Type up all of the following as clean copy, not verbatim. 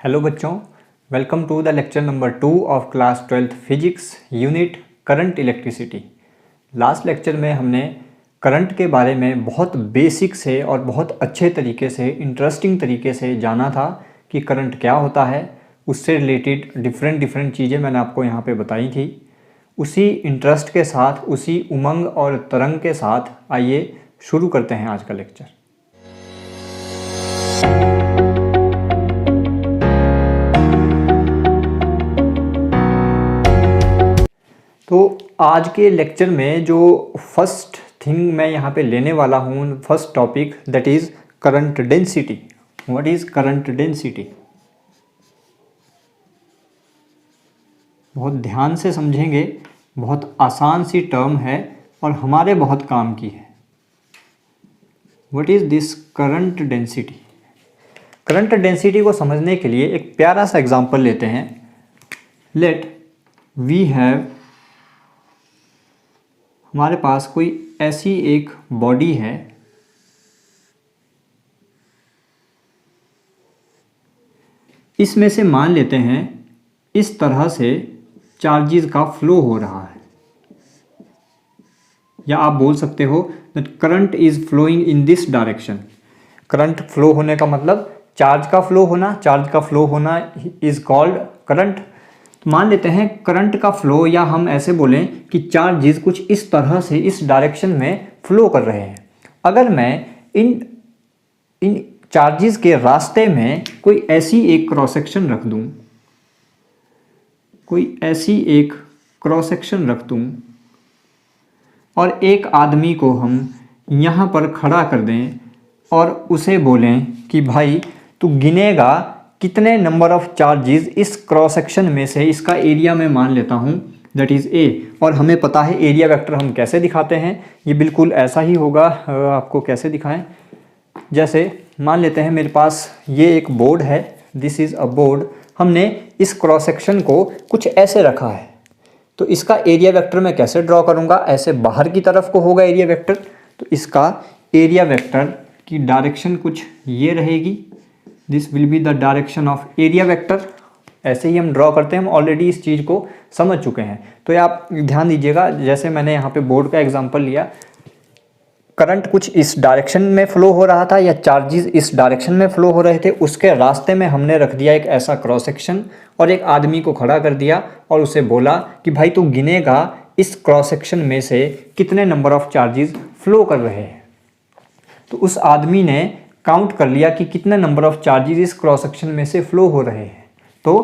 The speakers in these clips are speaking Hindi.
हेलो बच्चों, welcome to the lecture number 2 of class 12th physics unit current electricity. Last lecture में हमने करंट के बारे में बहुत बेसिक से और बहुत अच्छे तरीके से इंटरेस्टिंग तरीके से जाना था कि करंट क्या होता है। उससे रिलेटेड डिफरेंट चीज़ें मैंने आपको यहाँ पे बताई थी। उसी इंटरेस्ट के साथ, उसी उमंग और तरंग के साथ आइए शुरू करते हैं आज का लेक्चर। तो आज के लेक्चर में जो फर्स्ट थिंग मैं यहाँ पे लेने वाला हूँ, first topic, that is current density. What is current density? बहुत ध्यान से समझेंगे, बहुत आसान सी टर्म है और हमारे बहुत काम की है। What is this current density? Current density को समझने के लिए एक प्यारा सा एग्जांपल लेते हैं। लेट वी हैव, हमारे पास कोई ऐसी एक बॉडी है, इसमें से मान लेते हैं इस तरह से चार्जेस का फ्लो हो रहा है, या आप बोल सकते हो that current is flowing in this direction. Current flow होने का मतलब चार्ज का फ्लो होना, चार्ज का फ्लो होना इज कॉल्ड करंट। तो मान लेते हैं करंट का फ्लो, या हम ऐसे बोलें कि चार्जेस कुछ इस तरह से इस डायरेक्शन में फ्लो कर रहे हैं। अगर मैं इन चार्जेस के रास्ते में कोई ऐसी एक क्रॉस सेक्शन रख दूं, कोई ऐसी एक क्रॉस सेक्शन रख दूं और एक आदमी को हम यहाँ पर खड़ा कर दें और उसे बोलें कि भाई तू गिनेगा कितने नंबर ऑफ चार्जेस इस क्रॉस सेक्शन में से, इसका एरिया मैं मान लेता हूँ दैट इज़ ए। और हमें पता है एरिया वेक्टर हम कैसे दिखाते हैं, ये बिल्कुल ऐसा ही होगा। आपको कैसे दिखाएं? जैसे मान लेते हैं मेरे पास ये एक बोर्ड है, दिस इज़ अ बोर्ड। हमने इस क्रॉस सेक्शन को कुछ ऐसे रखा है, तो इसका एरिया वेक्टर मैं कैसे ड्रॉ करूँगा? ऐसे बाहर की तरफ को होगा एरिया वेक्टर। तो इसका एरिया वेक्टर की डायरेक्शन कुछ ये रहेगी, this will be the direction of area vector. ऐसे ही हम ड्रॉ करते हैं, हम ऑलरेडी इस चीज़ को समझ चुके हैं। तो ये आप ध्यान दीजिएगा, जैसे मैंने यहाँ पे बोर्ड का एग्जांपल लिया, करंट कुछ इस डायरेक्शन में फ्लो हो रहा था या चार्जेस इस डायरेक्शन में फ्लो हो रहे थे, उसके रास्ते में हमने रख दिया एक ऐसा क्रॉस सेक्शन और एक आदमी को खड़ा कर दिया और उसे बोला कि भाई तू गिनेगा इस क्रॉस सेक्शन में से कितने नंबर ऑफ चार्जेस फ्लो कर रहे हैं। तो उस आदमी ने काउंट कर लिया कि कितने नंबर ऑफ चार्जेस इस क्रॉस सेक्शन में से फ्लो हो रहे हैं। तो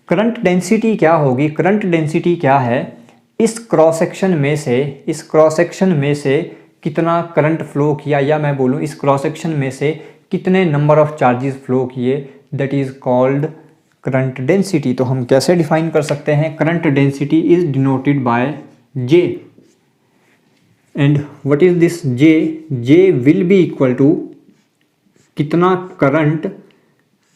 करंट डेंसिटी क्या होगी? करंट डेंसिटी क्या है? इस क्रॉस सेक्शन में से, इस क्रॉस सेक्शन में से कितना करंट फ्लो किया, या मैं बोलूँ इस क्रॉस सेक्शन में से कितने नंबर ऑफ चार्जेस फ्लो किए, that is called current density. तो हम कैसे डिफाइन कर सकते हैं? Current density is denoted by J, and what is this J? J will be equal to कितना करंट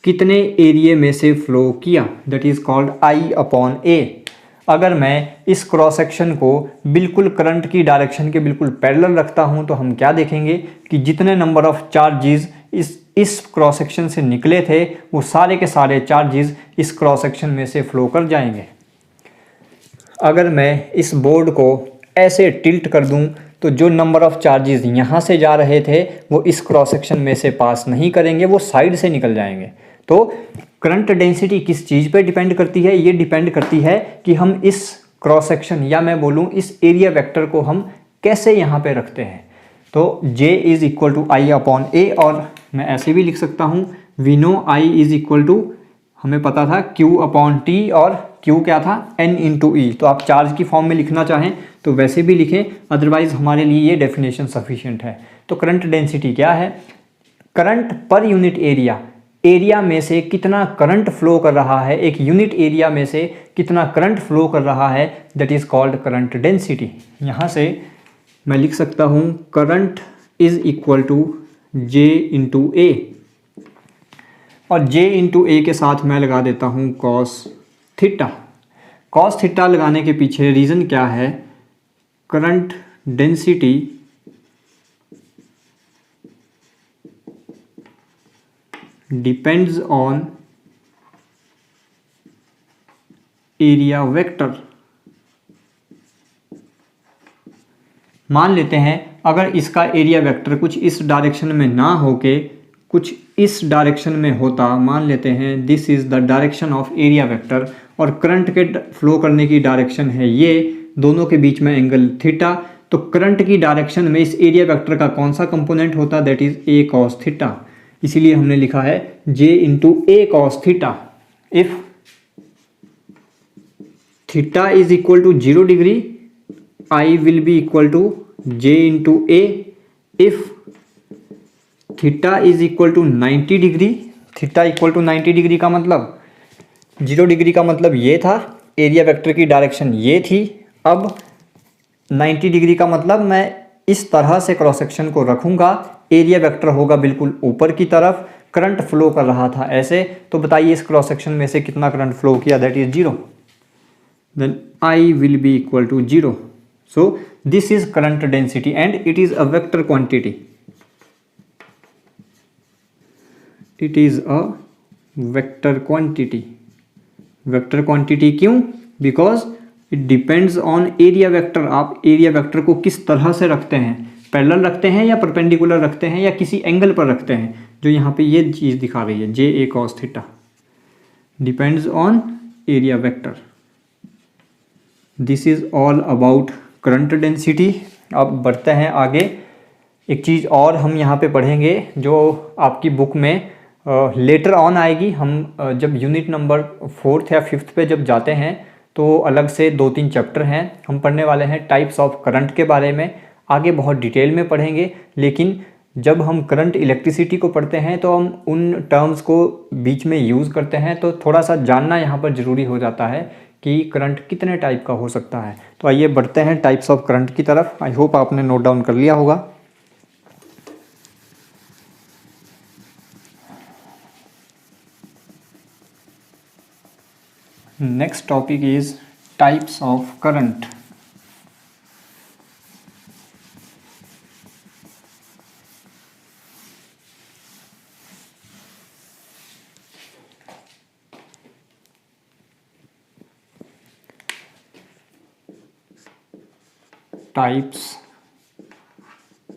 कितने एरिया में से फ्लो किया, that is called I upon A. अगर मैं इस क्रॉस सेक्शन को बिल्कुल करंट की डायरेक्शन के बिल्कुल पैरेलल रखता हूं, तो हम क्या देखेंगे कि जितने नंबर ऑफ चार्जेस इस क्रॉस सेक्शन से निकले थे, वो सारे के सारे चार्जेस इस क्रॉस सेक्शन में से फ्लो कर जाएंगे। अगर मैं इस बोर्ड को ऐसे टिल्ट कर दूं, तो जो नंबर ऑफ चार्जेस यहाँ से जा रहे थे वो इस क्रॉस सेक्शन में से पास नहीं करेंगे, वो साइड से निकल जाएंगे। तो करंट डेंसिटी किस चीज़ पे डिपेंड करती है? ये डिपेंड करती है कि हम इस क्रॉस सेक्शन, या मैं बोलूँ इस एरिया वेक्टर को हम कैसे यहाँ पे रखते हैं। तो J is equal to I upon A, और मैं ऐसे भी लिख सकता हूँ, we know I is equal to, हमें पता था Q अपॉन टी, और Q क्या था? N into E. तो आप चार्ज की फॉर्म में लिखना चाहें तो वैसे भी लिखें, अदरवाइज हमारे लिए ये डेफिनेशन सफिशिएंट है। तो करंट डेंसिटी क्या है? Current per unit area, area में से कितना करंट फ्लो कर रहा है, एक यूनिट एरिया में से कितना करंट फ्लो कर रहा है, that is called current density. यहाँ से मैं लिख सकता हूँ current is equal to J into A, और J इंटू ए के साथ मैं लगा देता हूँ कॉस थीटा। कॉस थीटा लगाने के पीछे रीज़न क्या है? Current density depends on area vector. मान लेते हैं अगर इसका एरिया वेक्टर कुछ इस डायरेक्शन में ना होके कुछ इस डायरेक्शन में होता, मान लेते हैं this is the direction of area vector और करंट के फ्लो करने की डायरेक्शन है ये, दोनों के बीच में एंगल थीटा, तो करंट की डायरेक्शन में इस एरिया वेक्टर का कौन सा कंपोनेंट होता, that is A cos theta. इसीलिए हमने लिखा है J into A cos theta. If theta is equal to 0 degree I will be equal to J into A. If theta is equal to 90 degree, theta equal to 90 degree का मतलब 0 डिग्री का मतलब ये था, एरिया वेक्टर की डायरेक्शन ये थी। अब 90 डिग्री का मतलब मैं इस तरह से क्रॉस सेक्शन को रखूंगा, एरिया वेक्टर होगा बिल्कुल ऊपर की तरफ, करंट फ्लो कर रहा था ऐसे, तो बताइए इस क्रॉस सेक्शन में से कितना करंट फ्लो किया, that is 0। Then I will be equal to 0। So this is current density and it is a vector quantity. It is a vector quantity. Vector quantity क्यों? Because it depends on area vector. आप एरिया वेक्टर को किस तरह से रखते हैं, पैरेलल रखते हैं या परपेंडिकुलर रखते हैं या किसी एंगल पर रखते हैं, जो यहाँ पे ये चीज़ दिखा रही है J A cos theta depends on area vector. This is all about current density. अब बढ़ते हैं आगे। एक चीज़ और हम यहाँ पे पढ़ेंगे जो आपकी बुक में लेटर ऑन आएगी। हम जब यूनिट नंबर 4th या 5th पे जब जाते हैं तो अलग से 2-3 चैप्टर हैं, हम पढ़ने वाले हैं टाइप्स ऑफ करंट के बारे में। आगे बहुत डिटेल में पढ़ेंगे, लेकिन जब हम करंट इलेक्ट्रिसिटी को पढ़ते हैं तो हम उन टर्म्स को बीच में यूज़ करते हैं, तो थोड़ा सा जानना यहाँ पर ज़रूरी हो जाता है कि करंट कितने टाइप का हो सकता है। तो आइए बढ़ते हैं टाइप्स ऑफ करंट की तरफ। आई होप आपने नोट डाउन कर लिया होगा। Next topic is types of current. Types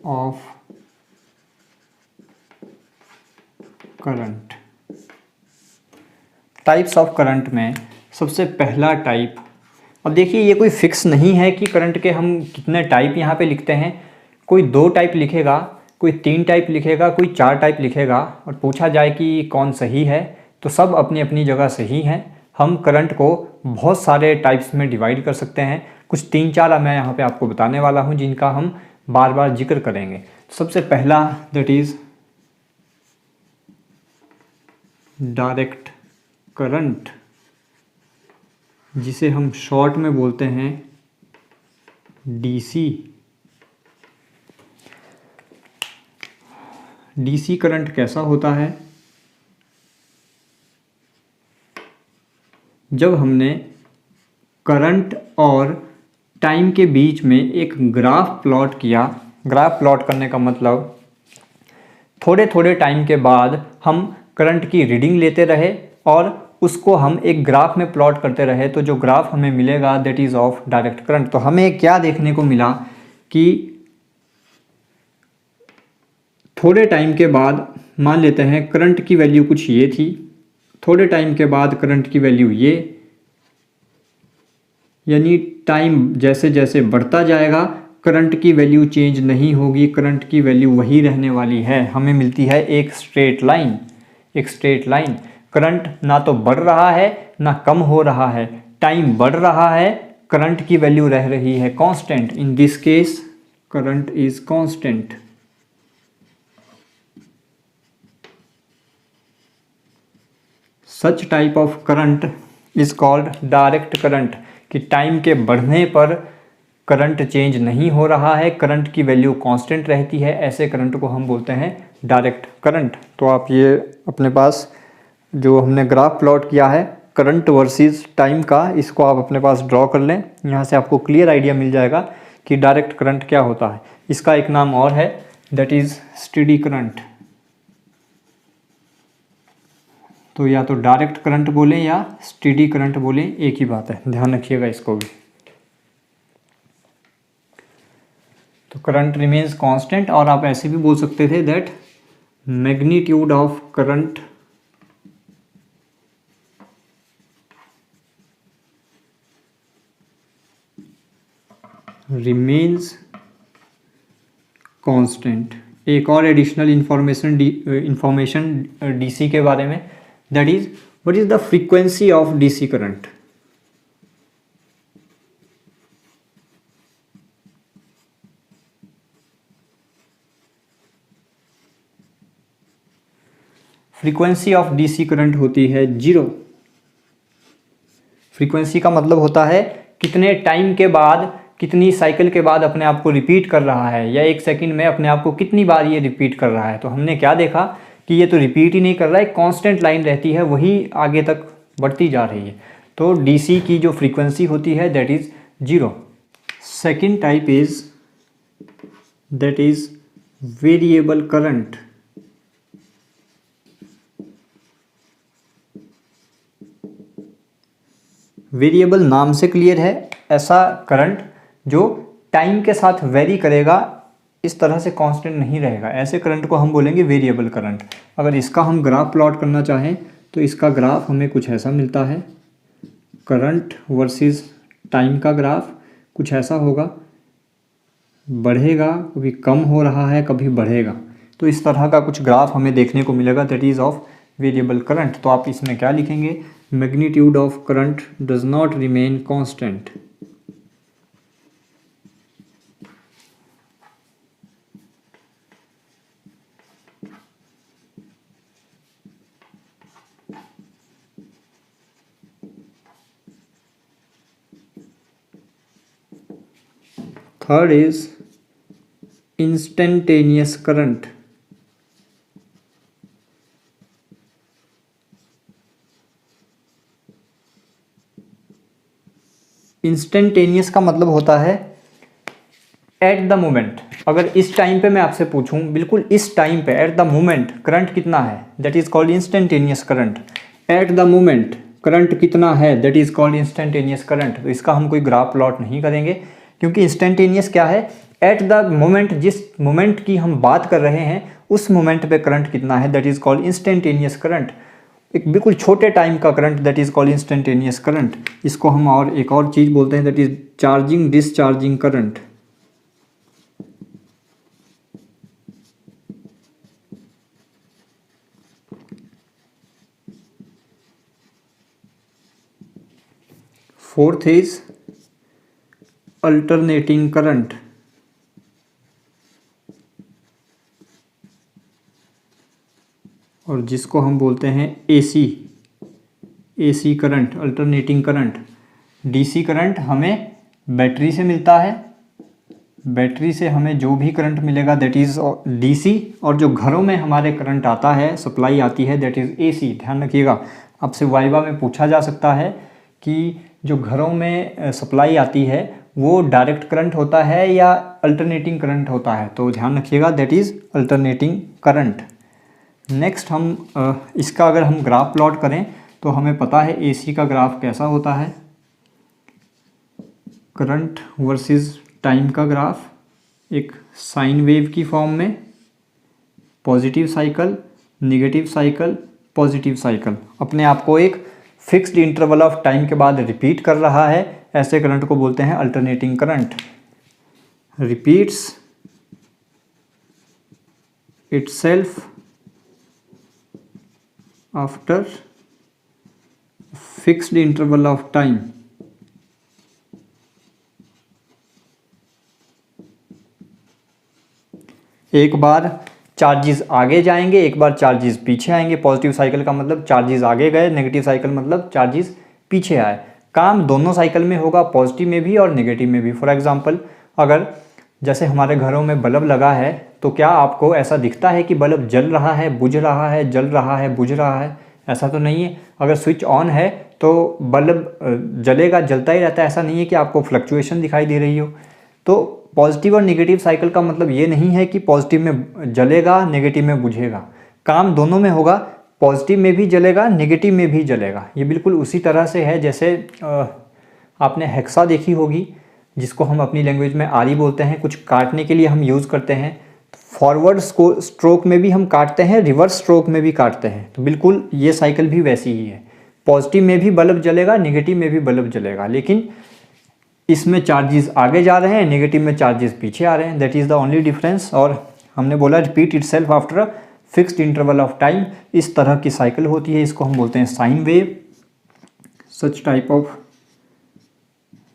of current. Types of current में सबसे पहला टाइप, अब देखिए ये कोई फिक्स नहीं है कि करंट के हम कितने टाइप यहाँ पे लिखते हैं। कोई 2 टाइप लिखेगा, कोई 3 टाइप लिखेगा, कोई 4 टाइप लिखेगा, और पूछा जाए कि कौन सही है तो सब अपनी अपनी जगह सही हैं। हम करंट को बहुत सारे टाइप्स में डिवाइड कर सकते हैं। कुछ 3-4 मैं यहाँ पे आपको बताने वाला हूँ जिनका हम बार बार जिक्र करेंगे। सबसे पहला दैट इज़ डायरेक्ट करंट, जिसे हम शॉर्ट में बोलते हैं डीसी। डीसी करंट कैसा होता है? जब हमने करंट और टाइम के बीच में एक ग्राफ प्लॉट किया। ग्राफ प्लॉट करने का मतलब थोड़े थोड़े टाइम के बाद हम करंट की रीडिंग लेते रहे और उसको हम एक ग्राफ में प्लॉट करते रहे, तो जो ग्राफ हमें मिलेगा that is of direct current. तो हमें क्या देखने को मिला कि थोड़े टाइम के बाद, मान लेते हैं करंट की वैल्यू कुछ ये थी, थोड़े टाइम के बाद करंट की वैल्यू ये, यानी टाइम जैसे जैसे बढ़ता जाएगा करंट की वैल्यू चेंज नहीं होगी, करंट की वैल्यू वही रहने वाली है। हमें मिलती है एक स्ट्रेट लाइन। एक स्ट्रेट लाइन, करंट ना तो बढ़ रहा है ना कम हो रहा है, टाइम बढ़ रहा है, करंट की वैल्यू रह रही है constant. In this case current is constant. Such type of current is called direct current, कि टाइम के बढ़ने पर करंट चेंज नहीं हो रहा है, करंट की वैल्यू कांस्टेंट रहती है, ऐसे करंट को हम बोलते हैं डायरेक्ट करंट। तो आप ये अपने पास जो हमने ग्राफ प्लॉट किया है करंट वर्सेस टाइम का, इसको आप अपने पास ड्रॉ कर लें। यहाँ से आपको क्लियर आइडिया मिल जाएगा कि डायरेक्ट करंट क्या होता है। इसका एक नाम और है, दैट इज़ स्टेडी करंट। तो या तो डायरेक्ट करंट बोलें या स्टेडी करंट बोलें, एक ही बात है, ध्यान रखिएगा इसको भी। तो करंट रिमेन्स कांस्टेंट, और आप ऐसे भी बोल सकते थे that magnitude of current remains constant. एक और एडिशनल इंफॉर्मेशन डीसी के बारे में, that is what is the frequency of DC current. Frequency of DC current होती है 0। फ्रीक्वेंसी का मतलब होता है कितने टाइम के बाद, कितनी साइकिल के बाद अपने आप को रिपीट कर रहा है, या एक सेकंड में अपने आप को कितनी बार ये रिपीट कर रहा है। तो हमने क्या देखा कि ये तो रिपीट ही नहीं कर रहा है, कांस्टेंट लाइन रहती है, वही आगे तक बढ़ती जा रही है। तो डीसी की जो फ्रीक्वेंसी होती है that is 0। Second type is that is variable current. Variable नाम से क्लियर है, ऐसा करंट जो टाइम के साथ वेरी करेगा, इस तरह से कांस्टेंट नहीं रहेगा, ऐसे करंट को हम बोलेंगे वेरिएबल करंट। अगर इसका हम ग्राफ प्लॉट करना चाहें तो इसका ग्राफ हमें कुछ ऐसा मिलता है, करंट वर्सेस टाइम का ग्राफ कुछ ऐसा होगा, बढ़ेगा, कभी कम हो रहा है, कभी बढ़ेगा। तो इस तरह का कुछ ग्राफ हमें देखने को मिलेगा, that is of variable current. तो आप इसमें क्या लिखेंगे, magnitude of current does not remain constant. Third is instantaneous current. Instantaneous का मतलब होता है एट द मोमेंट। अगर इस टाइम पे मैं आपसे पूछूं, बिल्कुल इस टाइम पे एट द मोमेंट करंट कितना है, that is called instantaneous current. At the moment current कितना है, that is called instantaneous current. तो इसका हम कोई ग्राफ प्लॉट नहीं करेंगे, क्योंकि इंस्टेंटेनियस क्या है, एट द मोमेंट, जिस मोमेंट की हम बात कर रहे हैं उस मोमेंट पे करंट कितना है, that is called instantaneous current. एक बिल्कुल छोटे टाइम का current that is called instantaneous current. इसको हम और एक और चीज़ बोलते हैं, that is charging discharging current. Fourth is alternating current. और जिसको हम बोलते हैं AC current, alternating current. DC current हमें बैटरी से मिलता है, बैटरी से हमें जो भी करंट मिलेगा दैट इज़ डीसी, और जो घरों में हमारे करंट आता है, सप्लाई आती है, दैट इज़ एसी। ध्यान रखिएगा, आपसे वाइवा में पूछा जा सकता है कि जो घरों में सप्लाई आती है वो डायरेक्ट करंट होता है या अल्टरनेटिंग करंट होता है, तो ध्यान रखिएगा that is alternating current. Next हम इसका अगर हम ग्राफ प्लॉट करें तो हमें पता है एसी का ग्राफ कैसा होता है, करंट वर्सेस टाइम का ग्राफ, एक साइन वेव की फॉर्म में, positive cycle, negative cycle, positive cycle, अपने आप को एक फिक्स्ड इंटरवल ऑफ टाइम के बाद रिपीट कर रहा है, ऐसे करंट को बोलते हैं alternating current. Repeats itself after fixed interval of time. एक बार चार्जेस आगे जाएंगे, एक बार चार्जेस पीछे आएंगे। पॉजिटिव साइकिल का मतलब चार्जेस आगे गए, नेगेटिव साइकिल मतलब चार्जेस पीछे आए। काम दोनों साइकिल में होगा, पॉजिटिव में भी और नेगेटिव में भी। फॉर एग्जांपल, अगर जैसे हमारे घरों में बल्ब लगा है तो क्या आपको ऐसा दिखता है कि बल्ब जल रहा है, बुझ रहा है, जल रहा है, बुझ रहा है? ऐसा तो नहीं है। अगर स्विच ऑन है तो बल्ब जलेगा, जलता ही रहता है, ऐसा नहीं है कि आपको फ्लक्चुएशन दिखाई दे रही हो। तो पॉजिटिव और नेगेटिव साइकिल का मतलब ये नहीं है कि पॉजिटिव में जलेगा, नेगेटिव में बुझेगा। काम दोनों में होगा, पॉजिटिव में भी जलेगा, नेगेटिव में भी जलेगा। ये बिल्कुल उसी तरह से है जैसे आपने हेक्सा देखी होगी, जिसको हम अपनी लैंग्वेज में आरी बोलते हैं, कुछ काटने के लिए हम यूज़ करते हैं। फॉरवर्ड स्ट्रोक में भी हम काटते हैं, रिवर्स स्ट्रोक में भी काटते हैं। तो बिल्कुल ये साइकिल भी वैसी ही है, पॉजिटिव में भी बल्ब जलेगा, नेगेटिव में भी बल्ब जलेगा, लेकिन इसमें चार्जेस आगे जा रहे हैं, नेगेटिव में चार्जेस पीछे आ रहे हैं। That is the only difference. और हमने बोला repeat itself after a fixed interval of time, इस तरह की साइकिल होती है, इसको हम बोलते हैं sine wave. Such type of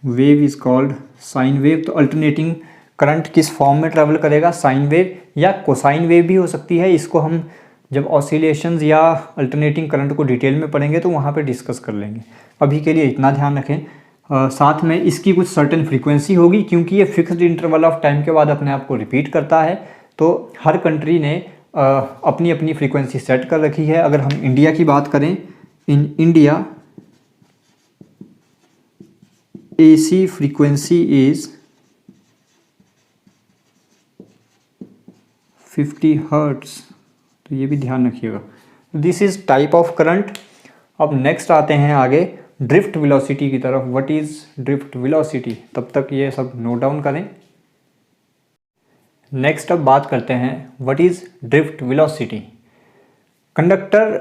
wave is called sine wave. तो अल्टरनेटिंग करंट किस फॉर्म में ट्रेवल करेगा, साइन वेव या कोसाइन वेव भी हो सकती है। इसको हम जब ऑसिलेशंस या अल्टरनेटिंग करंट को डिटेल में पढ़ेंगे तो वहाँ पे डिस्कस कर लेंगे। अभी के लिए इतना ध्यान रखें। साथ में इसकी कुछ सर्टेन फ्रीक्वेंसी होगी, क्योंकि ये फिक्स्ड इंटरवल ऑफ टाइम के बाद अपने आप को रिपीट करता है। तो हर कंट्री ने अपनी अपनी फ्रीक्वेंसी सेट कर रखी है। अगर हम इंडिया की बात करें, in India AC frequency is 50 hertz, तो ये भी ध्यान रखिएगा। This is type of current. अब नेक्स्ट आते हैं आगे ड्रिफ्ट वेलोसिटी की तरफ। व्हाट इज ड्रिफ्ट वेलोसिटी, तब तक ये सब नोट डाउन करें। नेक्स्ट अब बात करते हैं what is drift velocity. Conductor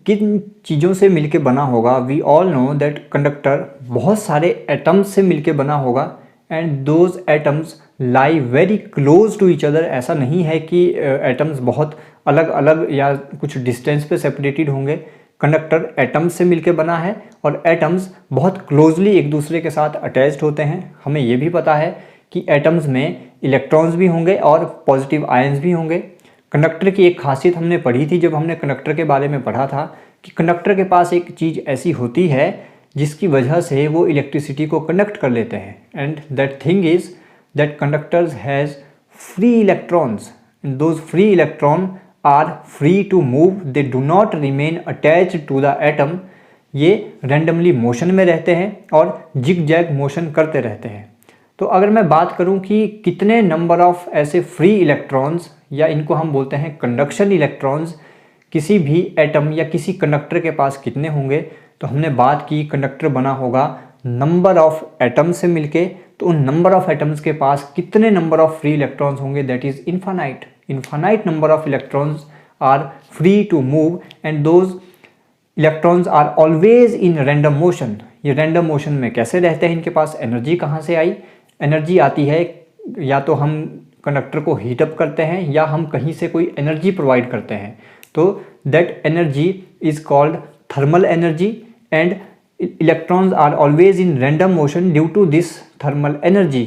किन चीज़ों से मिलके बना होगा। We all know that conductor बहुत सारे एटम्स से मिलके बना होगा and those atoms lie very close to each other. ऐसा नहीं है कि एटम्स बहुत अलग अलग या कुछ डिस्टेंस पे सेपरेटेड होंगे। कंडक्टर एटम्स से मिलके बना है और एटम्स बहुत क्लोजली एक दूसरे के साथ अटैच्ड होते हैं। हमें ये भी पता है कि एटम्स में इलेक्ट्रॉन्स भी होंगे और पॉजिटिव आयंस भी होंगे। कंडक्टर की एक खासियत हमने पढ़ी थी जब हमने कंडक्टर के बारे में पढ़ा था कि कंडक्टर के पास एक चीज़ ऐसी होती है जिसकी वजह से वो इलेक्ट्रिसिटी को कंडक्ट कर लेते हैं। And that thing is that conductors has free electrons and those free electron are free to move, they do not remain attached to the atom. ये रैंडमली मोशन में रहते हैं और जिग जैग मोशन करते रहते हैं। तो अगर मैं बात करूं कि कितने नंबर ऑफ ऐसे फ्री इलेक्ट्रॉन्स या इनको हम बोलते हैं कंडक्शन इलेक्ट्रॉन्स किसी भी एटम या किसी कंडक्टर के पास कितने होंगे, तो हमने बात की कंडक्टर बना होगा नंबर ऑफ एटम्स से मिलके। तो उन नंबर ऑफ एटम्स के पास कितने नंबर ऑफ फ्री इलेक्ट्रॉन्स होंगे, that is infinite. Infinite number of electrons are free to move and those electrons are always in random motion. ये रैंडम मोशन में कैसे रहते हैं, इनके पास एनर्जी कहाँ से आई। एनर्जी आती है या तो हम कंडक्टर को हीट अप करते हैं या हम कहीं से कोई एनर्जी प्रोवाइड करते हैं। तो that energy is called thermal energy and electrons are always in random motion due to this thermal energy.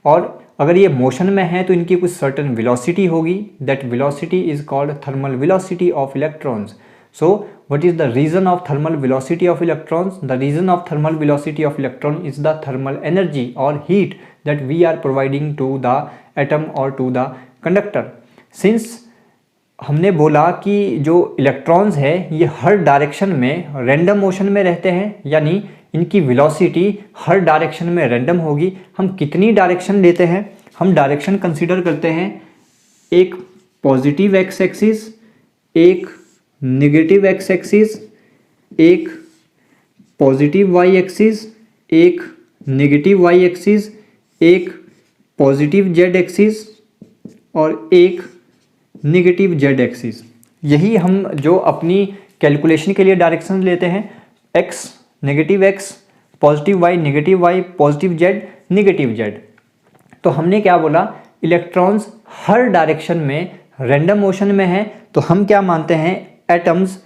और अगर ये मोशन में है तो इनकी कुछ सर्टेन वेलोसिटी होगी, that velocity is called thermal velocity of electrons. So what is the reason of thermal velocity of electrons? The reason of thermal velocity of electron is the thermal energy or heat that we are providing to the atom or to the conductor. Since हमने बोला कि जो इलेक्ट्रॉन्स है ये हर डायरेक्शन में रैंडम मोशन में रहते हैं, यानी इनकी वेलोसिटी हर डायरेक्शन में रैंडम होगी। हम कितनी डायरेक्शन लेते हैं, हम डायरेक्शन कंसीडर करते हैं एक पॉजिटिव एक्स एक्सिस, एक नेगेटिव एक्स एक्सिस, एक पॉजिटिव वाई एक्सिस, एक नेगेटिव वाई एक्सिस, एक पॉजिटिव जेड एक्सिस और एक नेगेटिव जेड एक्सिस। यही हम जो अपनी कैलकुलेशन के लिए डायरेक्शन लेते हैं, x negative x, positive y negative y, positive z negative z. तो हमने क्या बोला, इलेक्ट्रॉन्स हर डायरेक्शन में रैंडम मोशन में है। तो हम क्या मानते हैं, एटम्स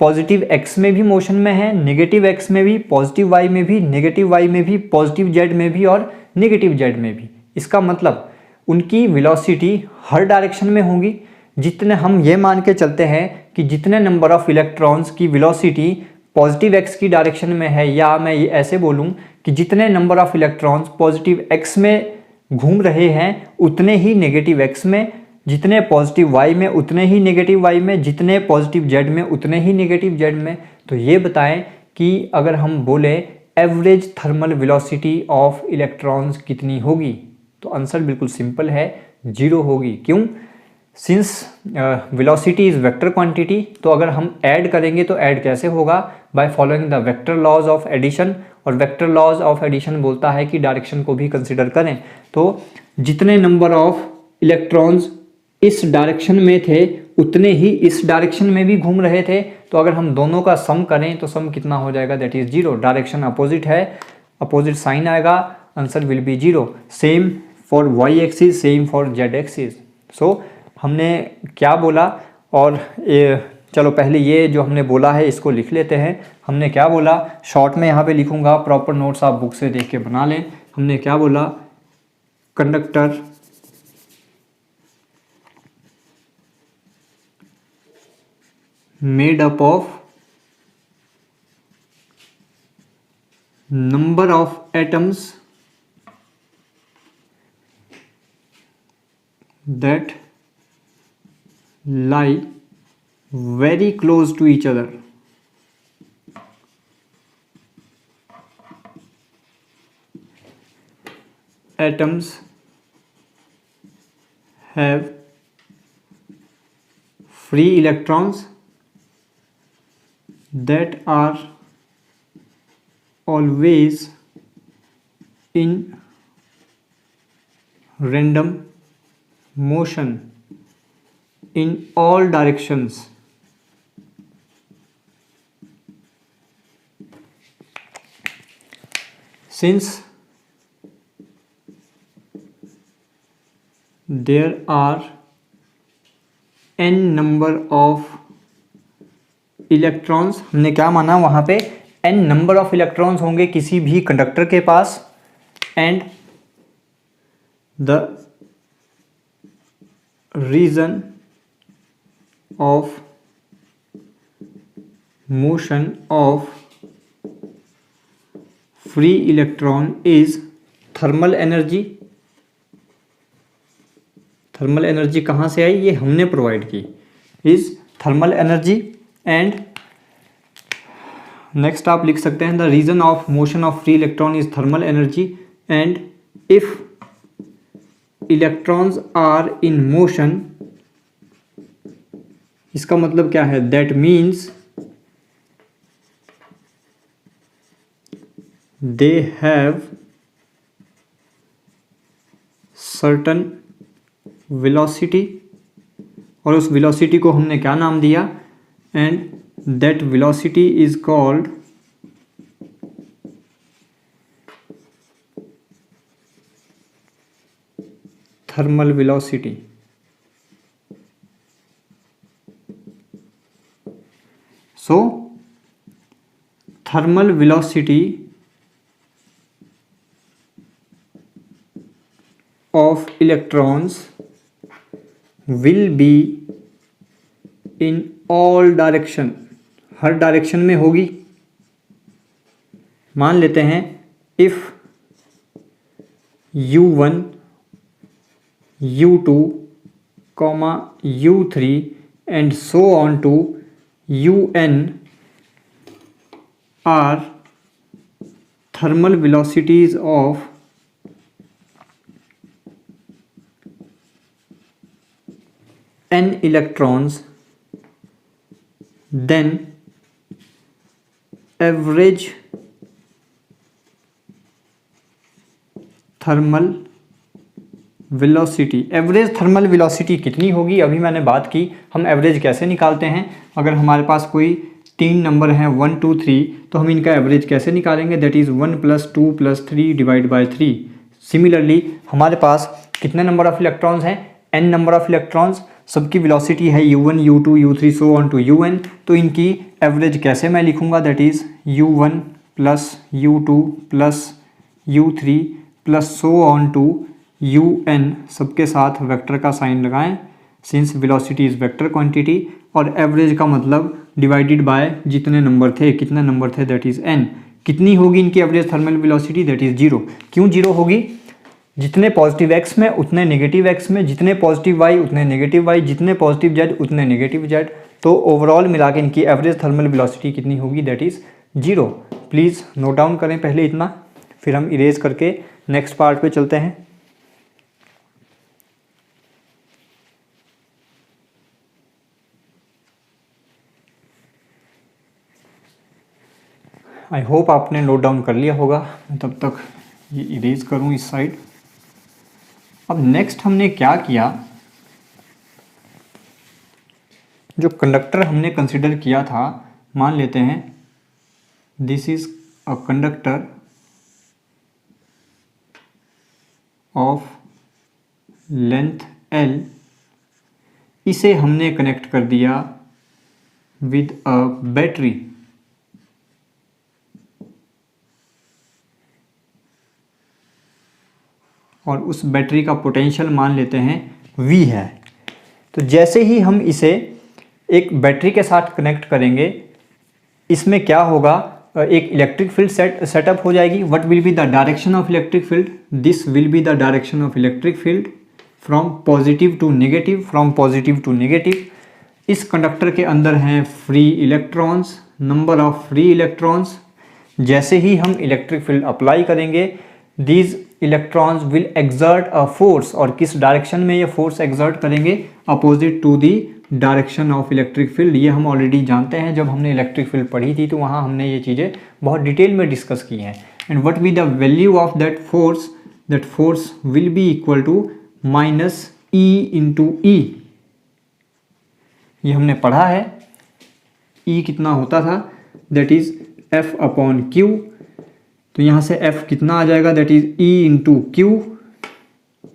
पॉजिटिव एक्स में भी मोशन में है, नेगेटिव एक्स में भी, पॉजिटिव वाई में भी, नेगेटिव वाई में भी, पॉजिटिव जेड में भी और नेगेटिव जेड में भी। इसका मतलब उनकी वेलोसिटी हर डायरेक्शन में होगी। जितने हम ये मान के चलते हैं कि जितने नंबर ऑफ इलेक्ट्रॉन्स की वेलोसिटी पॉजिटिव एक्स की डायरेक्शन में है, या मैं ये ऐसे बोलूँ कि जितने number of electrons positive x में घूम रहे हैं उतने ही नेगेटिव एक्स में, जितने पॉजिटिव वाई में उतने ही नेगेटिव वाई में, जितने पॉजिटिव जेड में उतने ही नेगेटिव जेड में। तो ये बताएं कि अगर हम बोले average thermal velocity of electrons कितनी होगी, तो आंसर बिल्कुल सिंपल है, 0 होगी। क्यों? Since velocity is vector quantity, तो अगर हम ऐड करेंगे तो ऐड कैसे होगा, by following the vector laws of addition. और वेक्टर लॉज ऑफ एडिशन बोलता है कि डायरेक्शन को भी कंसिडर करें। तो जितने नंबर ऑफ इलेक्ट्रॉन्स इस डायरेक्शन में थे उतने ही इस डायरेक्शन में भी घूम रहे थे। तो अगर हम दोनों का सम करें तो सम कितना हो जाएगा, दैट इज 0। डायरेक्शन अपोजिट है, अपोजिट साइन आएगा, answer will be 0। Same for Y axis, same for Z axis. So हमने क्या बोला, और चलो पहले ये जो हमने बोला है इसको लिख लेते हैं। हमने क्या बोला, शॉर्ट में यहाँ पे लिखूंगा, प्रॉपर नोट्स आप बुक से देख के बना लें। हमने क्या बोला, conductor made up of number of atoms that lie very close to each other. Atoms have free electrons that are always in random motion in all directions. Since there are n number of electrons, हमने क्या माना वहाँ पे n नंबर ऑफ इलेक्ट्रॉन्स होंगे किसी भी कंडक्टर के पास, and the reason of motion of free electron is thermal energy. Thermal energy कहाँ से आई, ये हमने प्रोवाइड की, is thermal energy. And next आप लिख सकते हैं, the reason of motion of free electron is thermal energy, and if electrons are in motion, इसका मतलब क्या है, that means they have certain velocity, और उस वेलोसिटी को हमने क्या नाम दिया, and that velocity is called thermal velocity. So thermal velocity of electrons will be in all direction, हर डायरेक्शन में होगी। मान लेते हैं if u1 u2 u3 and so on to un are thermal velocities of n electrons, then average thermal velocity, average thermal velocity कितनी होगी, अभी मैंने बात की। हम एवरेज कैसे निकालते हैं, अगर हमारे पास कोई 3 नंबर हैं 1 2 3, तो हम इनका एवरेज कैसे निकालेंगे, that is 1 + 2 + 3 divide by 3। Similarly हमारे पास कितने नंबर ऑफ इलेक्ट्रॉन्स हैं, n नंबर ऑफ इलेक्ट्रॉन्स, सबकी वेलोसिटी है u1 u2 u3 so on to un, तो इनकी एवरेज कैसे मैं लिखूंगा, that is u1 + u2 + u3 + so on to un, सबके साथ वेक्टर का साइन लगाएं since velocity is vector quantity, और एवरेज का मतलब डिवाइडेड बाय जितने नंबर थे, कितने नंबर थे, दैट इज़ n। कितनी होगी इनकी average thermal velocity, that is 0। क्यों 0 होगी, जितने पॉजिटिव x में उतने नेगेटिव x में, जितने पॉजिटिव y उतने नेगेटिव y, जितने पॉजिटिव z उतने नेगेटिव z, तो ओवरऑल मिला के इनकी एवरेज थर्मल वेलोसिटी कितनी होगी, that is 0। Please note down करें पहले इतना, फिर हम इरेज करके नेक्स्ट पार्ट पे चलते हैं। आई होप आपने नोट डाउन कर लिया होगा। तब तक ये इरेज करूँ इस साइड। अब नेक्स्ट हमने क्या किया, जो कंडक्टर हमने कंसिडर किया था, मान लेते हैं this is a conductor of length L, इसे हमने कनेक्ट कर दिया विद अ बैटरी। और उस बैटरी का पोटेंशियल मान लेते हैं V है। तो जैसे ही हम इसे एक बैटरी के साथ कनेक्ट करेंगे, इसमें क्या होगा, एक इलेक्ट्रिक फील्ड सेटअप हो जाएगी। What will be the direction of electric field, this will be the direction of electric field from positive to negative, from positive to negative. इस कंडक्टर के अंदर हैं free electrons, number of free electrons. जैसे ही हम इलेक्ट्रिक फील्ड अप्लाई करेंगे, these electrons will exert a force, और किस डायरेक्शन में ये फोर्स एक्सर्ट करेंगे, opposite to the direction of electric field. ये हम ऑलरेडी जानते हैं, जब हमने इलेक्ट्रिक फील्ड पढ़ी थी तो वहाँ हमने ये चीज़ें बहुत डिटेल में डिस्कस की हैं। And what be the value of that force will be equal to minus E into E. ये हमने पढ़ा है, E कितना होता था, that is F upon Q। तो यहाँ से F कितना आ जाएगा, that is E into Q,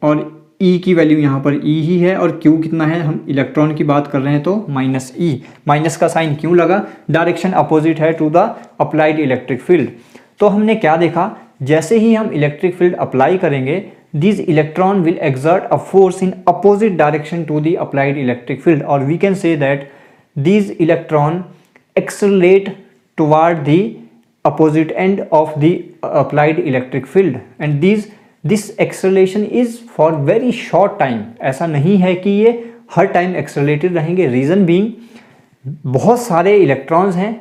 और E की वैल्यू यहाँ पर E ही है, और Q कितना है, हम इलेक्ट्रॉन की बात कर रहे हैं तो माइनस E। माइनस का साइन क्यों लगा, डायरेक्शन अपोजिट है to the applied electric field. तो हमने क्या देखा, जैसे ही हम इलेक्ट्रिक फील्ड अप्लाई करेंगे, these electron will exert a force in opposite direction to the applied electric field, or we can say that these electron accelerate toward the opposite end of the applied electric field, and this acceleration is for very short time। ऐसा नहीं है कि ये हर टाइम एक्सेलरेटेड रहेंगे। रीज़न बीइंग, बहुत सारे इलेक्ट्रॉन्स हैं,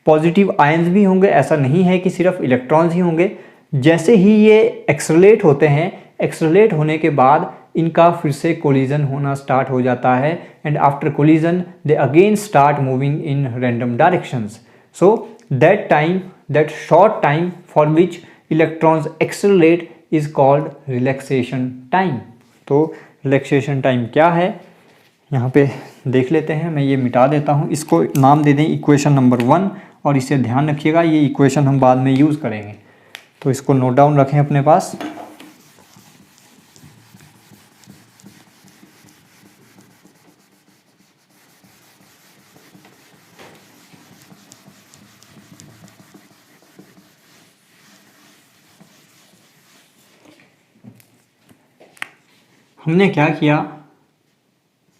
पॉजिटिव आयंस भी होंगे, ऐसा नहीं है कि सिर्फ इलेक्ट्रॉन्स ही होंगे। जैसे ही ये एक्सेलरेट होते हैं, एक्सेलरेट होने के बाद इनका फिर से कोलिजन होना स्टार्ट हो जाता है, and after collision they again start moving in random directions. So that short time for which electrons accelerate is called relaxation time. तो रिलैक्सेशन टाइम क्या है, यहाँ पे देख लेते हैं। मैं ये मिटा देता हूँ, इसको नाम दे दें इक्वेशन नंबर 1, और इसे ध्यान रखिएगा, ये इक्वेशन हम बाद में यूज़ करेंगे, तो इसको नोट डाउन रखें अपने पास। हमने क्या किया,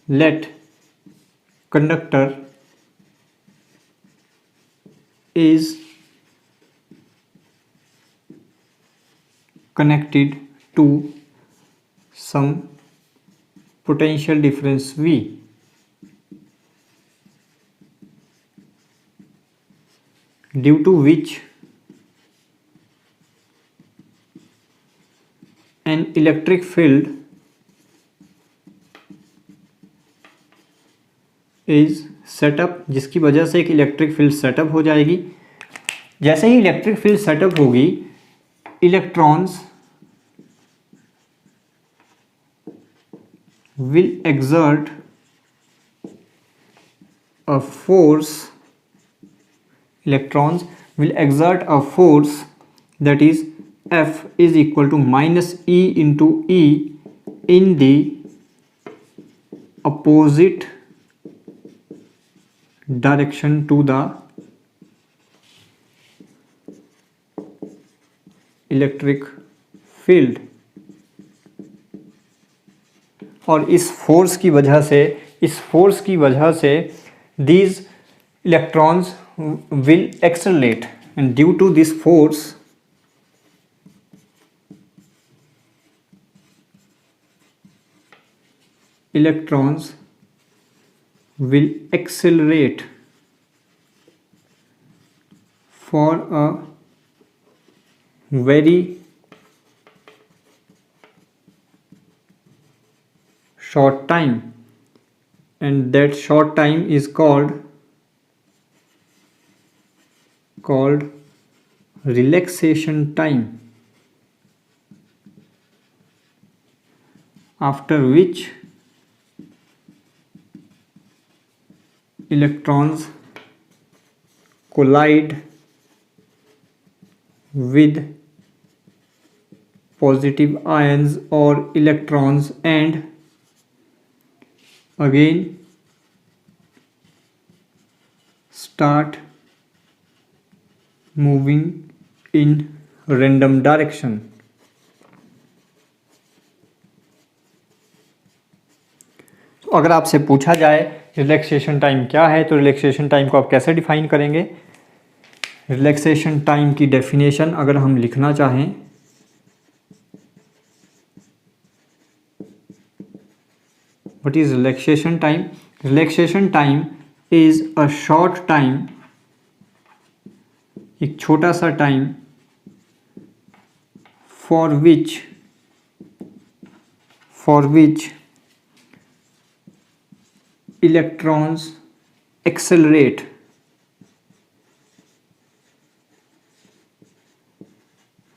let conductor is connected to some potential difference V, due to which an electric field is set up, जिसकी वजह से एक इलेक्ट्रिक फील्ड सेटअप हो जाएगी। जैसे ही इलेक्ट्रिक फील्ड सेटअप होगी, electrons will exert a force, electrons will exert a force that is F is equal to minus E into E in the opposite direction to the electric field। और इस फोर्स की वजह से these electrons will accelerate, and due to this force electrons will accelerate for a very short time, and that short time is called relaxation time, after which electrons collide with positive ions or electrons and again start moving in random direction. तो अगर आपसे पूछा जाए रिलैक्सेशन टाइम क्या है तो रिलैक्सेशन टाइम को आप कैसे डिफाइन करेंगे? रिलैक्सेशन टाइम की डेफिनेशन अगर हम लिखना चाहें what is relaxation time? Relaxation time is a short time, एक छोटा सा time for which electrons accelerate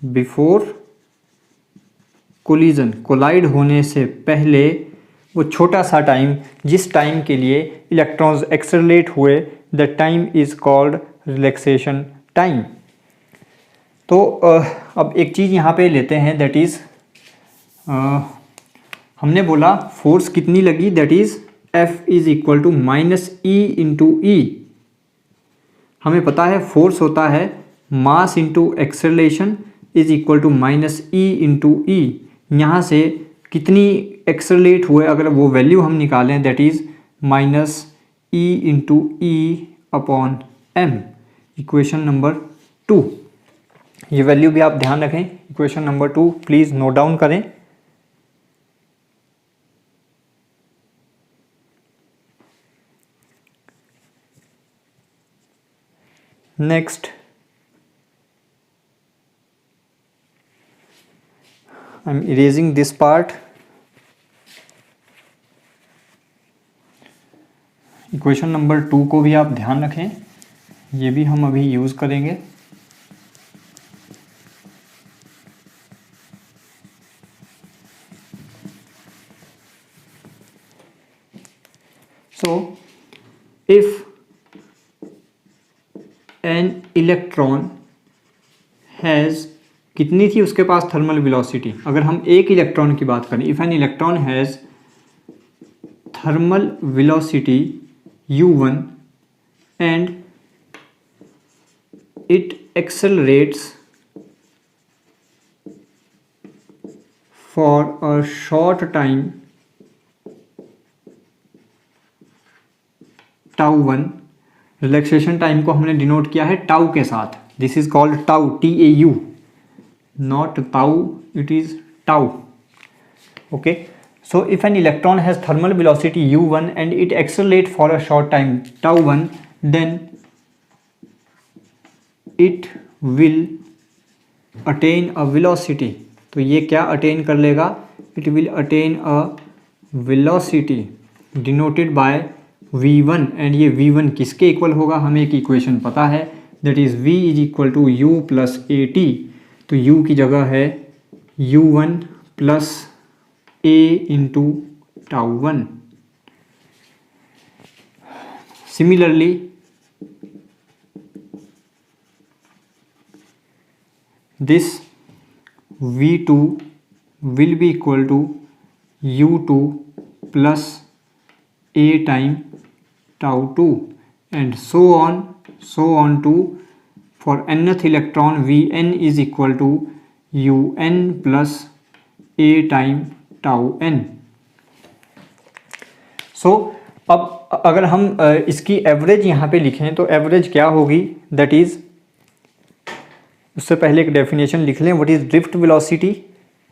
before collision, collide होने से पहले वो छोटा सा टाइम जिस टाइम के लिए इलेक्ट्रॉन्स एक्सेलरेट हुए, the time is called relaxation time. तो अब एक चीज़ यहाँ पे लेते हैं, दैट इज़ हमने बोला फोर्स कितनी लगी, that is F is equal to minus E into E. हमें पता है फोर्स होता है mass into acceleration is equal to minus E into E. यहाँ से कितनी एक्सेलरेट हुए अगर वो वैल्यू हम निकालें, that is minus E into E upon M, equation number 2। ये वैल्यू भी आप ध्यान रखें, equation number 2 please note down करें। Next I am erasing this part. Equation number 2 को भी आप ध्यान रखें, ये भी हम अभी यूज़ करेंगे। So if an electron has, कितनी थी उसके पास थर्मल वेलोसिटी, अगर हम एक इलेक्ट्रॉन की बात करें, if an electron has thermal velocity u1 and it accelerates for a short time tau1, relaxation time को हमने डिनोट किया है टाउ के साथ, this is called tau, TAU, not tau, it is tau. Okay, so if an electron has thermal velocity u1 and it accelerates for a short time tau1, then it will attain a velocity। तो ये क्या attain कर लेगा? It will attain a velocity denoted by v1, and ये v1 किसके इक्वल होगा? हमें एक इक्वेशन पता है, that is v is equal to u plus at। तो u की जगह है u1 plus a into tau1। Similarly, this v2 will be equal to u2 plus a time tau2 and so on to for nth electron vn is equal to un plus a time tau N. So अब अगर हम इसकी एवरेज यहाँ पे लिखें तो एवरेज क्या होगी, दैट इज़, उससे पहले एक डेफिनेशन लिख लें, what is drift velocity.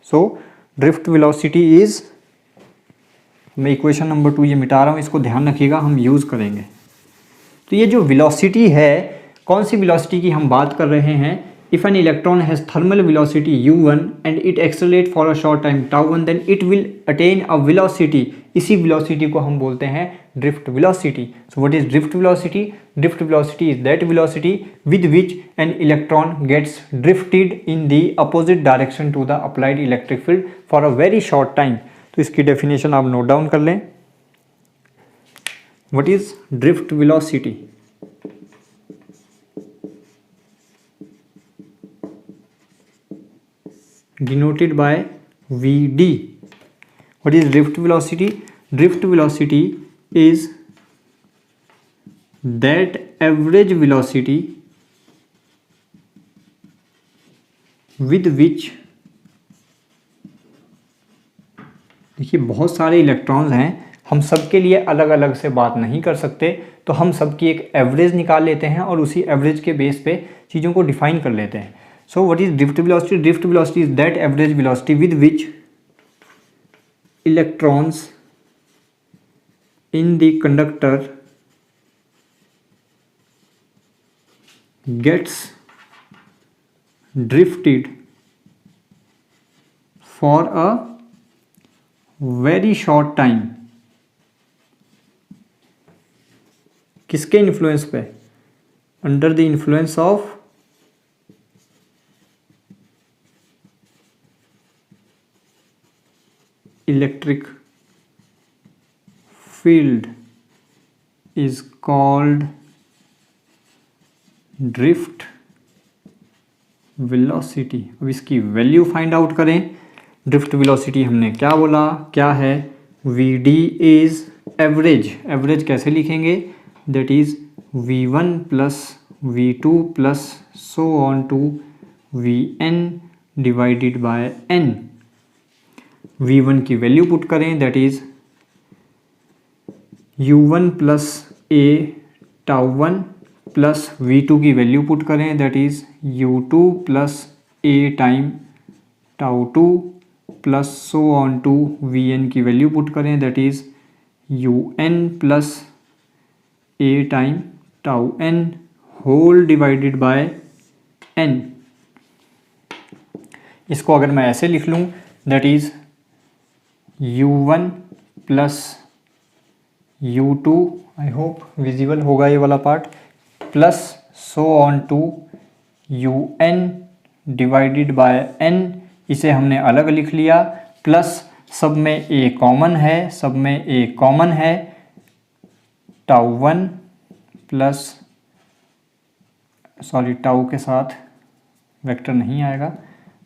So drift velocity is, मैं इक्वेशन नंबर 2 ये मिटा रहा हूँ, इसको ध्यान रखिएगा, हम यूज़ करेंगे। तो ये जो वेलोसिटी है, कौन सी वेलोसिटी की हम बात कर रहे हैं, If an electron has thermal velocity u1 and it accelerates for a short time tau1, then it will attain a velocity. इसी velocity को हम बोलते हैं drift velocity. So what is drift velocity? Drift velocity is that velocity with which an electron gets drifted in the opposite direction to the applied electric field for a very short time. तो इसकी definition आप note down कर लें. What is drift velocity? Denoted by Vd. What is drift velocity? Drift velocity is that average velocity with which, देखिए बहुत सारे इलेक्ट्रॉन्स हैं, हम सब के लिए अलग अलग से बात नहीं कर सकते, तो हम सब की एक एवरेज निकाल लेते हैं और उसी एवरेज के बेस पे चीज़ों को डिफाइन कर लेते हैं. So what is drift velocity? Drift velocity is that average velocity with which electrons in the conductor gets drifted for a very short time. किसके इन्फ्लुएंस पे? Under the influence of electric field is called drift velocity. अब इसकी वैल्यू फाइंड आउट करें. ड्रिफ्ट वेलोसिटी हमने क्या बोला, क्या है? Vd is average. एवरेज कैसे लिखेंगे? That is V1 plus V2 plus so on to Vn divided by n. V1 की वैल्यू पुट करें, that is U1 plus a τ1 plus V2 की वैल्यू पुट करें, that is U2 plus a time τ2 plus so on to Vn की वैल्यू पुट करें, that is Un plus a time τn whole divided by n. इसको अगर मैं ऐसे लिख लूँ, that is U1 plus U2, I hope visible होगा ये वाला part, plus so on to UN divided by n. इसे हमने अलग लिख लिया, प्लस सब में a कॉमन है, सब में a कॉमन है, τ1 प्लस सॉरी टाउ के साथ वेक्टर नहीं आएगा,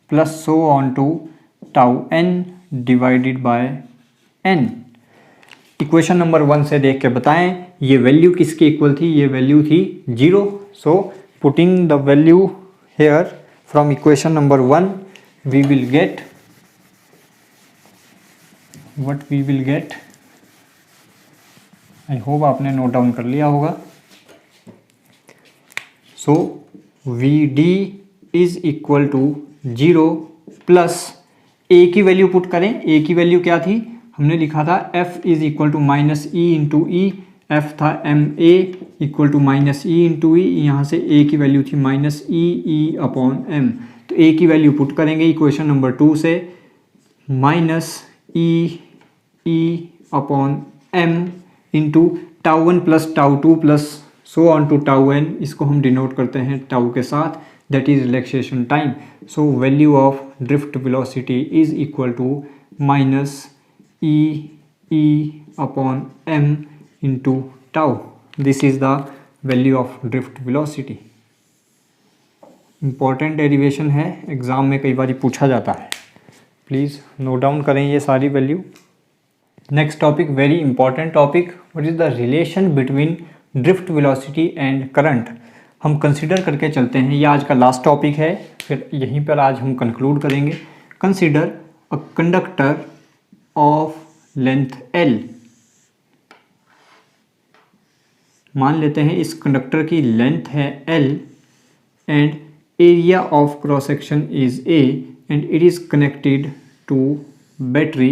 plus so on to τn divided by n. Equation number 1 से देख के बताएं ये वैल्यू किसके इक्वल थी? ये वैल्यू थी 0. So putting the value here from equation number 1 we will get what we will get. I hope आपने नोट डाउन कर लिया होगा. So Vd is equal to 0 plus A की वैल्यू पुट करें. ए की वैल्यू क्या थी? हमने लिखा था F is equal to minus E into E. F था MA equal to minus E into E. यहाँ से ए की वैल्यू थी माइनस ई अपॉन एम. तो ए की वैल्यू पुट करेंगे इक्वेशन नंबर 2 से, minus E upon M into τ1 plus τ2 plus so on to τn. इसको हम डिनोट करते हैं टाउ के साथ, that is relaxation time. So value of drift velocity is equal to minus E upon M into tau. This is the value of drift velocity. Important derivation है, एग्जाम में कई बार पूछा जाता है. प्लीज़ नोट डाउन करें ये सारी value. Next topic, very important topic, what is the relation between drift velocity and current. हम कंसिडर करके चलते हैं, ये आज का लास्ट टॉपिक है, फिर यहीं पर आज हम कंक्लूड करेंगे. Consider a conductor of length L. मान लेते हैं इस कंडक्टर की लेंथ है L and area of cross section is A and it is connected to battery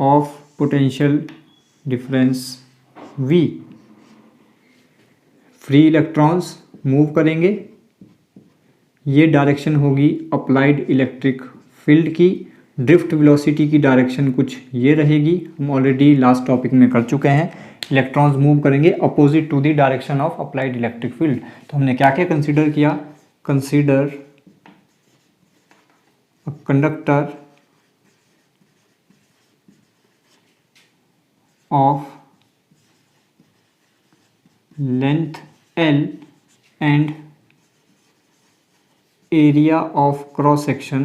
of potential difference V. Free electrons move करेंगे, ये डायरेक्शन होगी अप्लाइड इलेक्ट्रिक फील्ड की। ड्रिफ्ट वेलोसिटी की डायरेक्शन कुछ ये रहेगी, हम ऑलरेडी लास्ट टॉपिक में कर चुके हैं। इलेक्ट्रॉन्स मूव करेंगे opposite to the direction of applied electric field. तो हमने क्या क्या कंसीडर किया, consider a conductor of length L and area of cross section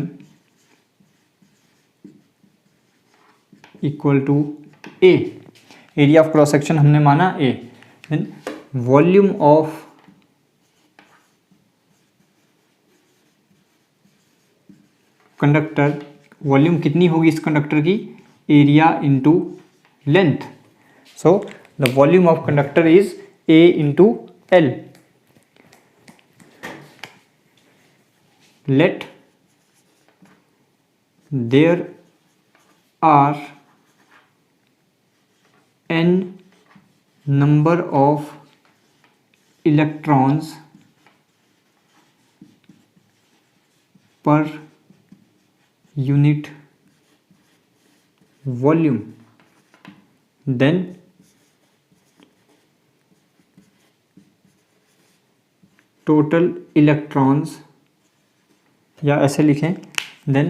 equal to A। Area of cross section हमने माना A। Then volume of conductor, volume कितनी होगी इस कंडक्टर की, area into length. So the volume of conductor is A into L। Let there are n number of electrons per unit volume, then total electrons, या ऐसे लिखें, then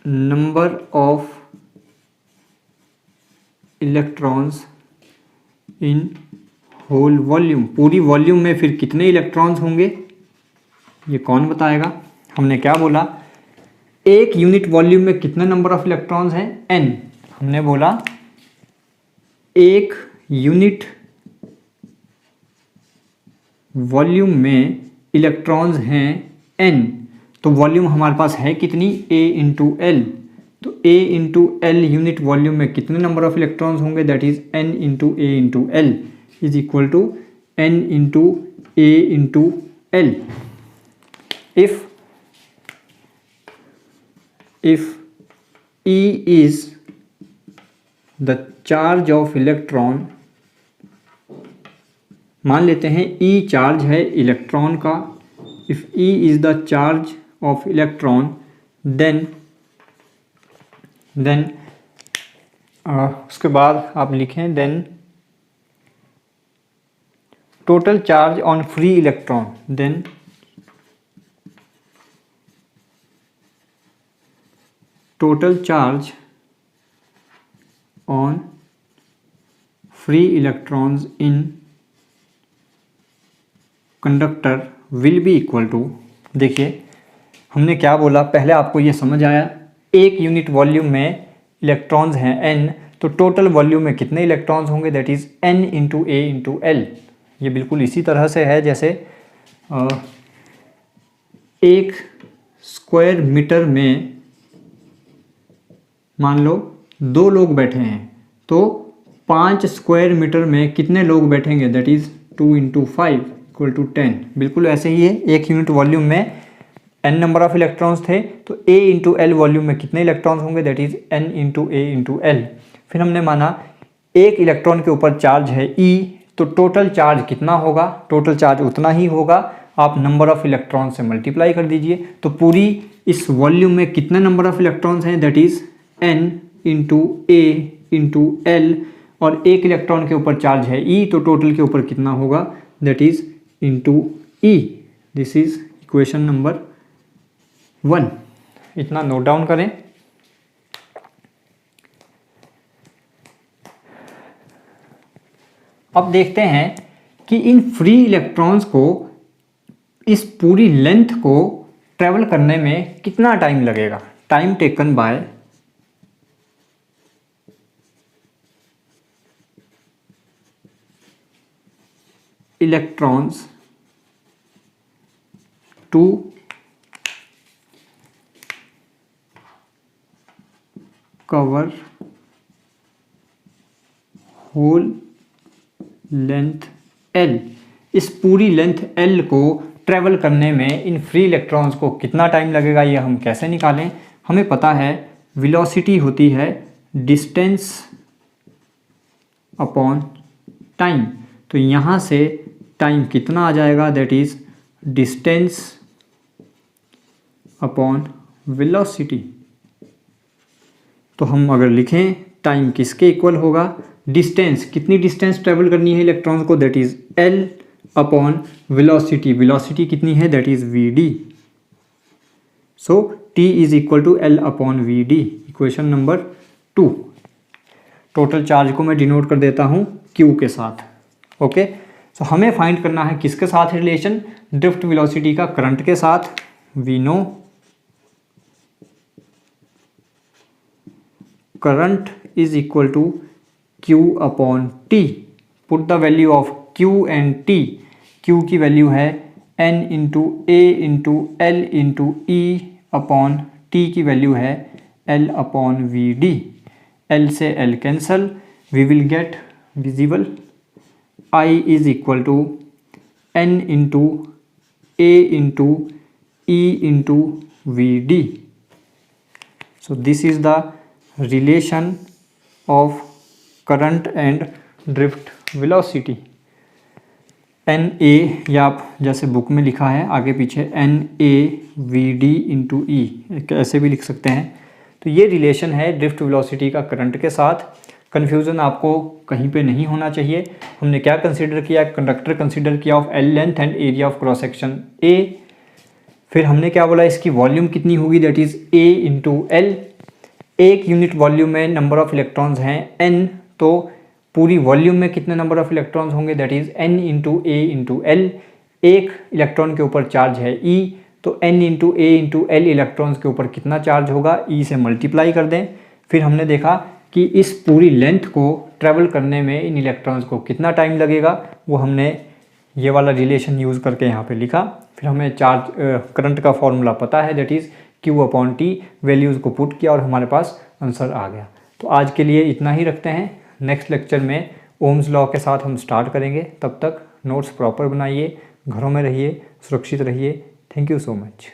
number of electrons in whole volume, पूरी वॉल्यूम में फिर कितने इलेक्ट्रॉन्स होंगे ये कौन बताएगा। हमने क्या बोला, एक यूनिट वॉल्यूम में कितने नंबर ऑफ इलेक्ट्रॉन्स हैं, n। हमने बोला एक यूनिट वॉल्यूम में इलेक्ट्रॉन्स हैं n, तो वॉल्यूम हमारे पास है कितनी, a इंटू एल। तो a into L unit volume में कितने नंबर ऑफ इलेक्ट्रॉन्स होंगे, that is n into a into L is equal to n into a into L. if E is the charge of electron, मान लेते हैं E चार्ज है इलेक्ट्रॉन का। if E is the charge of electron then उसके बाद आप लिखें then total charge on free electron, then total charge on free electrons in conductor will be equal to, देखिए हमने क्या बोला, पहले आपको ये समझ आया, एक यूनिट वॉल्यूम में इलेक्ट्रॉन्स हैं n, तो टोटल वॉल्यूम में कितने इलेक्ट्रॉन्स होंगे, that is n into a into L. ये बिल्कुल इसी तरह से है जैसे एक स्क्वायर मीटर में मान लो 2 लोग बैठे हैं, तो 5 स्क्वायर मीटर में कितने लोग बैठेंगे, that is 2 into 5 equal to 10। बिल्कुल ऐसे ही है, एक यूनिट वॉल्यूम में n नंबर ऑफ इलेक्ट्रॉन्स थे, तो a इंटू एल वॉल्यूम में कितने इलेक्ट्रॉन्स होंगे, that is n into a into L. फिर हमने माना एक इलेक्ट्रॉन के ऊपर चार्ज है E, तो टोटल चार्ज कितना होगा, टोटल चार्ज उतना ही होगा, आप नंबर ऑफ इलेक्ट्रॉन से मल्टीप्लाई कर दीजिए। तो पूरी इस वॉल्यूम में कितने नंबर ऑफ इलेक्ट्रॉन्स हैं, that is n into a into L, और एक इलेक्ट्रॉन के ऊपर चार्ज है E, तो टोटल के ऊपर कितना होगा, that is into E। This is equation number 1। इतना नोट डाउन करें। अब देखते हैं कि इन फ्री इलेक्ट्रॉन्स को, इस पूरी लेंथ को ट्रेवल करने में कितना टाइम लगेगा। Time taken by electrons to cover whole length L। इस पूरी लेंथ L को ट्रेवल करने में इन फ्री इलेक्ट्रॉन्स को कितना टाइम लगेगा, ये हम कैसे निकालें। हमें पता है वेलोसिटी होती है डिस्टेंस अपॉन टाइम। तो यहाँ से टाइम कितना आ जाएगा, that is distance upon velocity. तो हम अगर लिखें टाइम किसके इक्वल होगा, डिस्टेंस, कितनी डिस्टेंस ट्रेवल करनी है इलेक्ट्रॉन्स को, that is L upon velocity, velocity कितनी है, that is V D. So T is equal to L upon V D, equation number 2। Total charge को मैं डिनोट कर देता हूँ क्यू के साथ। ओके, सो हमें फाइंड करना है किसके साथ रिलेशन, ड्रिफ्ट वेलोसिटी का करंट के साथ। We know current is equal to Q upon T. Put the value of Q and T. Q की वैल्यू है N into A into L into E upon T की वैल्यू है L upon V D. L से L cancel, we will get visible I is equal to N into A into E into V D. So this is the relation of current and drift velocity। N A, या आप जैसे बुक में लिखा है आगे पीछे N A V D into E, ऐसे भी लिख सकते हैं। तो ये रिलेशन है ड्रिफ्ट वेलोसिटी का करंट के साथ। कन्फ्यूज़न आपको कहीं पे नहीं होना चाहिए। हमने क्या कंसीडर किया, कंडक्टर कंसीडर किया of L length and area of cross section A. फिर हमने क्या बोला, इसकी वॉल्यूम कितनी होगी, that is a into L. एक यूनिट वॉल्यूम में नंबर ऑफ इलेक्ट्रॉन्स हैं n, तो पूरी वॉल्यूम में कितने नंबर ऑफ इलेक्ट्रॉन्स होंगे, that is n into A into L. एक इलेक्ट्रॉन के ऊपर चार्ज है E, तो n इंटू ए इंटू एल इलेक्ट्रॉन्स के ऊपर कितना चार्ज होगा, E से मल्टीप्लाई कर दें। फिर हमने देखा कि इस पूरी लेंथ को ट्रैवल करने में इन इलेक्ट्रॉन्स को कितना टाइम लगेगा, वो हमने ये वाला रिलेशन यूज़ करके यहाँ पे लिखा। फिर हमें चार्ज करंट का फॉर्मूला पता है, that is Q upon T, values को पुट किया और हमारे पास आंसर आ गया। तो आज के लिए इतना ही रखते हैं। नेक्स्ट लेक्चर में ओम्स लॉ के साथ हम स्टार्ट करेंगे। तब तक नोट्स प्रॉपर बनाइए, घरों में रहिए, सुरक्षित रहिए। Thank you so much.